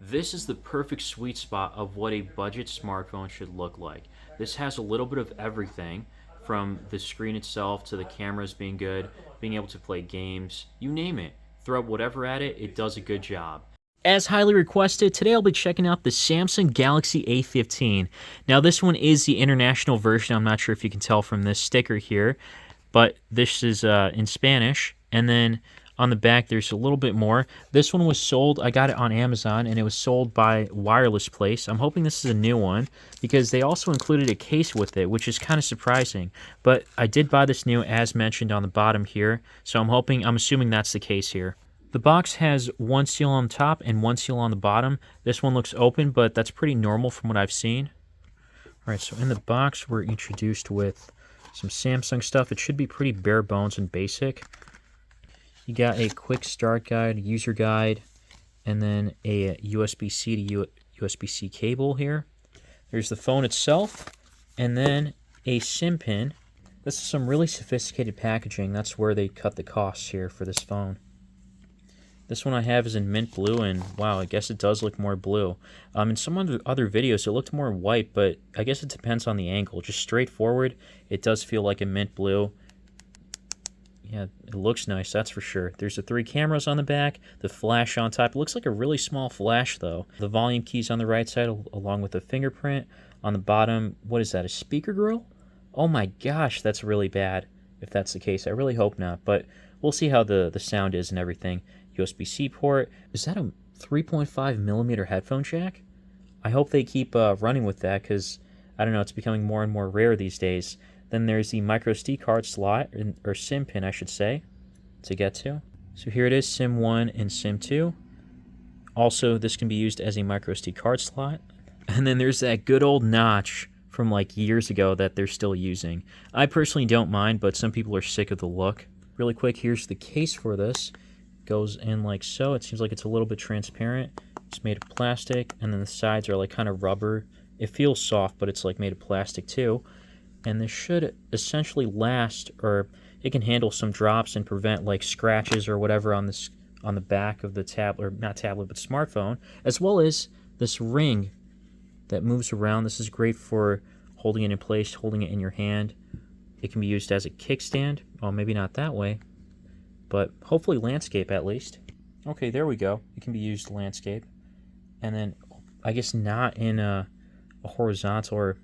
This is the perfect sweet spot of what a budget smartphone should look like. This has a little bit of everything from the screen itself to the cameras being good, being able to play games, you name it. Throw whatever at it, it does a good job. As highly requested, today I'll be checking out the Samsung Galaxy A15. Now, this one is the international version. I'm not sure if you can tell from this sticker here, but this is in Spanish. And then on the back, there's a little bit more. This one was sold, I got it on Amazon, and it was sold by Wireless Place. I'm hoping this is a new one because they also included a case with it, which is kind of surprising. But I did buy this new, as mentioned on the bottom here, so I'm assuming that's the case here. The box has one seal on top and one seal on the bottom. This one looks open, but that's pretty normal from what I've seen. All right, so in the box, we're introduced with some Samsung stuff. It should be pretty bare bones and basic. You got a quick start guide, user guide, and then a USB-C to USB-C cable here. There's the phone itself, and then a SIM pin. This is some really sophisticated packaging. That's where they cut the costs here for this phone. This one I have is in mint blue, and wow, I guess it does look more blue. In some other videos, it looked more white, but I guess it depends on the angle. Just straightforward, it does feel like a mint blue. Yeah, it looks nice, that's for sure. There's the 3 cameras on the back, the flash on top. It looks like a really small flash, though. The volume keys on the right side, along with the fingerprint. On the bottom, what is that, a speaker grill? Oh my gosh, that's really bad, if that's the case. I really hope not, but we'll see how the sound is and everything. USB-C port. Is that a 3.5 millimeter headphone jack? I hope they keep running with that because, I don't know, it's becoming more and more rare these days. Then there's the micro SD card slot, or SIM pin, I should say, to get to. So here it is, SIM 1 and SIM 2. Also, this can be used as a micro SD card slot. And then there's that good old notch from like years ago that they're still using. I personally don't mind, but some people are sick of the look. Really quick, here's the case for this. Goes in like so. It seems like it's a little bit transparent. It's made of plastic, and then the sides are like kind of rubber. It feels soft, but it's like made of plastic too. And this should essentially last, or it can handle some drops and prevent like scratches or whatever on the back of the tablet, or not tablet, but smartphone, as well as this ring that moves around. This is great for holding it in place, holding it in your hand. It can be used as a kickstand. Oh, maybe not that way, but hopefully landscape at least. Okay, there we go. It can be used landscape. And then I guess not in a horizontal or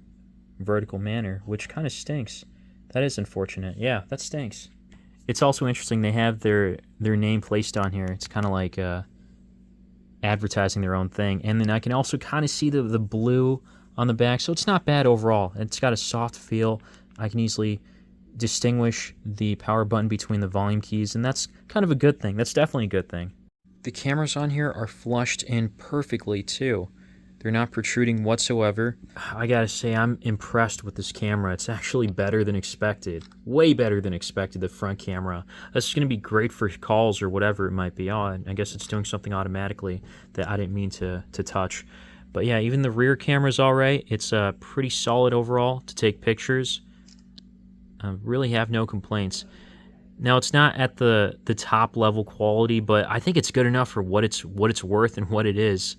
vertical manner, which kind of stinks. That is unfortunate. Yeah, that stinks. It's also interesting they have their name placed on here. It's kind of like advertising their own thing. And then I can also kind of see the blue on the back, so it's not bad overall. It's got a soft feel. I can easily distinguish the power button between the volume keys, and that's kind of a good thing. That's definitely a good thing. The cameras on here are flushed in perfectly too. They're not protruding whatsoever. I gotta say, I'm impressed with this camera. It's actually better than expected. Way better than expected, the front camera. This is gonna be great for calls or whatever it might be. Oh, I guess it's doing something automatically that I didn't mean to touch. But yeah, even the rear camera's all right. It's pretty solid overall to take pictures. Really have no complaints. Now, it's not at the top level quality, but I think it's good enough for what it's worth and what it is.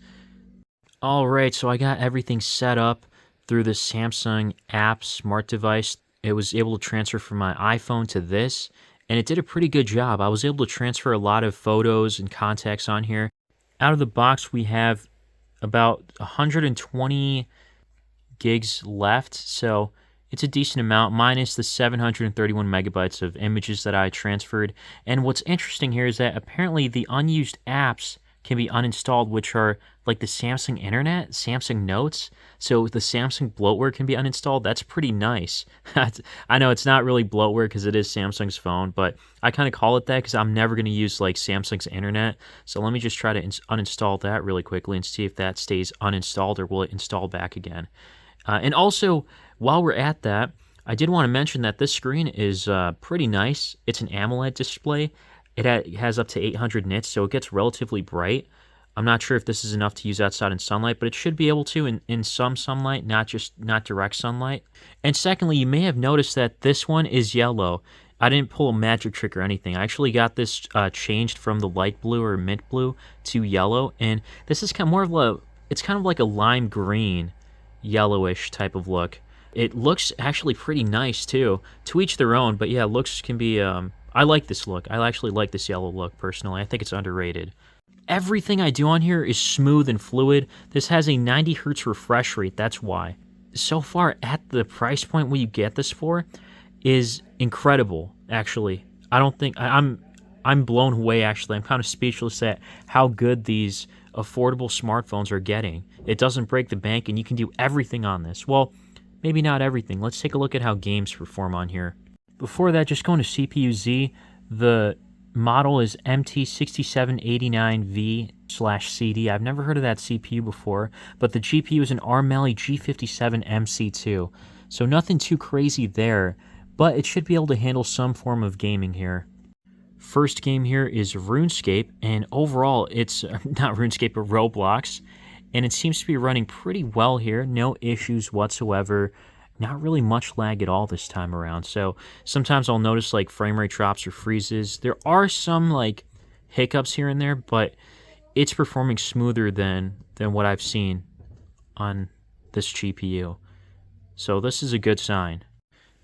All right, so I got everything set up through the Samsung app smart device. It was able to transfer from my iPhone to this, and it did a pretty good job. I was able to transfer a lot of photos and contacts on here. Out of the box, we have about 120 gigs left, so it's a decent amount, minus the 731 megabytes of images that I transferred. And what's interesting here is that apparently the unused apps can be uninstalled, which are like the Samsung Internet, Samsung Notes. So the Samsung bloatware can be uninstalled. That's pretty nice. I know it's not really bloatware because it is Samsung's phone, but I kind of call it that because I'm never going to use like Samsung's Internet. So let me just try to uninstall that really quickly and see if that stays uninstalled or will it install back again. And also, while we're at that, I did want to mention that this screen is pretty nice. It's an AMOLED display. It has up to 800 nits, so it gets relatively bright. I'm not sure if this is enough to use outside in sunlight, but it should be able to in some sunlight, not direct sunlight. And secondly, you may have noticed that this one is yellow. I didn't pull a magic trick or anything. I actually got this changed from the light blue or mint blue to yellow, and this is kind of more of a, it's kind of like a lime green, yellowish type of look. It looks actually pretty nice too. To each their own, but yeah, looks can be. I like this look. I actually like this yellow look personally. I think it's underrated. Everything I do on here is smooth and fluid. This has a 90 hertz refresh rate. That's why. So far, at the price point where you get this for, is incredible. Actually, I don't think I'm blown away. Actually, I'm kind of speechless at how good these affordable smartphones are getting. It doesn't break the bank, and you can do everything on this. Well, maybe not everything. Let's take a look at how games perform on here. Before that, just going to CPU-Z, the model is MT6789V/CD. I've never heard of that CPU before, but the GPU is an ARM Mali G57MC2. So nothing too crazy there, but it should be able to handle some form of gaming here. First game here is RuneScape, and overall it's not RuneScape but Roblox, and it seems to be running pretty well here. No issues whatsoever. Not really much lag at all this time around. So sometimes I'll notice like frame rate drops or freezes. There are some like hiccups here and there, but it's performing smoother than what I've seen on this GPU. So this is a good sign.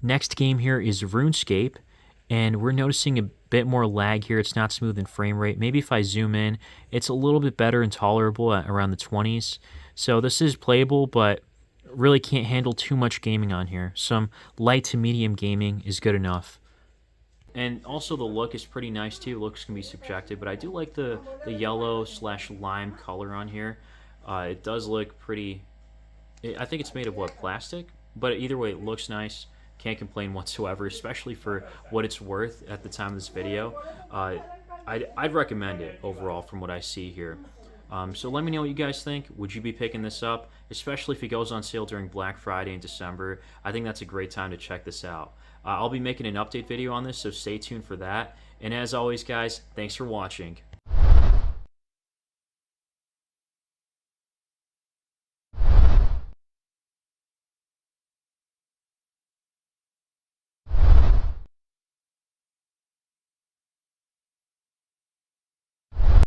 Next game here is RuneScape, and we're noticing a bit more lag here. It's not smooth in frame rate. Maybe if I zoom in, it's a little bit better and tolerable at around the 20s. So this is playable, but really can't handle too much gaming on here. Some light to medium gaming is good enough. And also the look is pretty nice too. Looks can be subjective, but I do like the yellow/lime color on here. It does look pretty. I think it's made of what, plastic? But either way, it looks nice. Can't complain whatsoever, especially for what it's worth at the time of this video. I'd recommend it overall from what I see here. So let me know what you guys think. Would you be picking this up? Especially if it goes on sale during Black Friday in December. I think that's a great time to check this out. I'll be making an update video on this, so stay tuned for that. And as always, guys, thanks for watching.